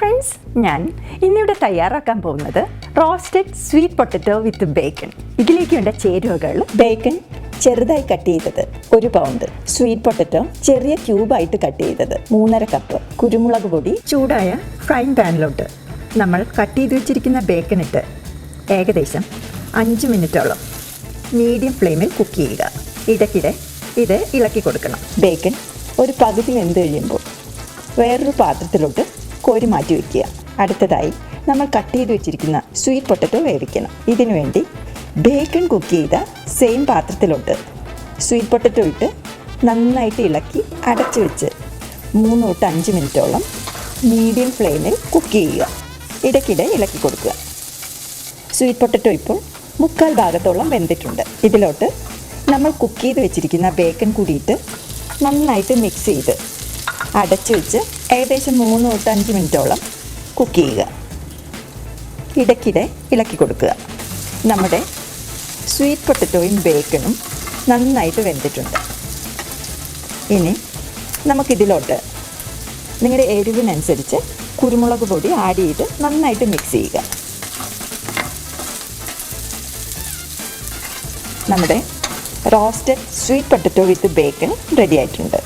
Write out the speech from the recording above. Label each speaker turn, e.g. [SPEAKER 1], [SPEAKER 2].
[SPEAKER 1] Friends, ഞാൻ ഇന്നിവിടെ തയ്യാറാക്കാൻ പോകുന്നത് റോസ്റ്റഡ് സ്വീറ്റ് പൊട്ടറ്റോ വിത്ത് ബേക്കൺ. ഇതിലേക്ക് വേണ്ട ചേരുവകൾ: ബേക്കൺ ചെറുതായി കട്ട് ചെയ്തത് 1 പൗണ്ട്, സ്വീറ്റ് പൊട്ടറ്റോ ചെറിയ ക്യൂബായിട്ട് കട്ട് ചെയ്തത് 3.5 കപ്പ്, കുരുമുളക് പൊടി. ചൂടായ ഫ്രൈങ് പാനിലോട്ട് നമ്മൾ കട്ട് ചെയ്ത് വെച്ചിരിക്കുന്ന ബേക്കൺ ഇട്ട് ഏകദേശം 5 മിനിറ്റോളം മീഡിയം ഫ്ലെയിമിൽ കുക്ക് ചെയ്യുക. ഇടയ്ക്കിടെ ഇത് ഇളക്കി കൊടുക്കണം. ബേക്കൺ ഒരു പകുതി വെന്ത് കഴിയുമ്പോൾ വേറൊരു പാത്രത്തിലോട്ട് കോരി മാറ്റി വയ്ക്കുക. അടുത്തതായി നമ്മൾ കട്ട് ചെയ്ത് വെച്ചിരിക്കുന്ന സ്വീറ്റ് പൊട്ടറ്റോ വേവിക്കണം. ഇതിനു വേണ്ടി ബേക്കൺ കുക്ക് ചെയ്ത സെയിം പാത്രത്തിലോട്ട് സ്വീറ്റ് പൊട്ടറ്റോ ഇട്ട് നന്നായിട്ട് ഇളക്കി അടച്ചു വെച്ച് 3 തൊട്ട് 5 മിനിറ്റോളം മീഡിയം ഫ്ലെയിമിൽ കുക്ക് ചെയ്യുക. ഇടയ്ക്കിടെ ഇളക്കി കൊടുക്കുക. സ്വീറ്റ് പൊട്ടറ്റോ ഇപ്പോൾ 3/4 ഭാഗത്തോളം വെന്തിട്ടുണ്ട്. ഇതിലോട്ട് നമ്മൾ കുക്ക് ചെയ്ത് വെച്ചിരിക്കുന്ന ബേക്കൺ കൂടിയിട്ട് നന്നായിട്ട് മിക്സ് ചെയ്ത് അടച്ചു വെച്ച് ഏകദേശം 3 തൊട്ട് 5 മിനിറ്റോളം കുക്ക് ചെയ്യുക. ഇടയ്ക്കിടെ ഇളക്കി കൊടുക്കുക. നമ്മുടെ സ്വീറ്റ് പൊട്ടറ്റോയും ബേക്കണും നന്നായിട്ട് വെന്തിട്ടുണ്ട്. ഇനി നമുക്കിതിലോട്ട് നിങ്ങളുടെ എരിവിനനുസരിച്ച് കുരുമുളക് പൊടി ആഡ് ചെയ്ത് നന്നായിട്ട് മിക്സ് ചെയ്യുക. നമ്മുടെ റോസ്റ്റഡ് സ്വീറ്റ് പൊട്ടറ്റോ വിത്ത് ബേക്കൺ റെഡി ആയിട്ടുണ്ട്.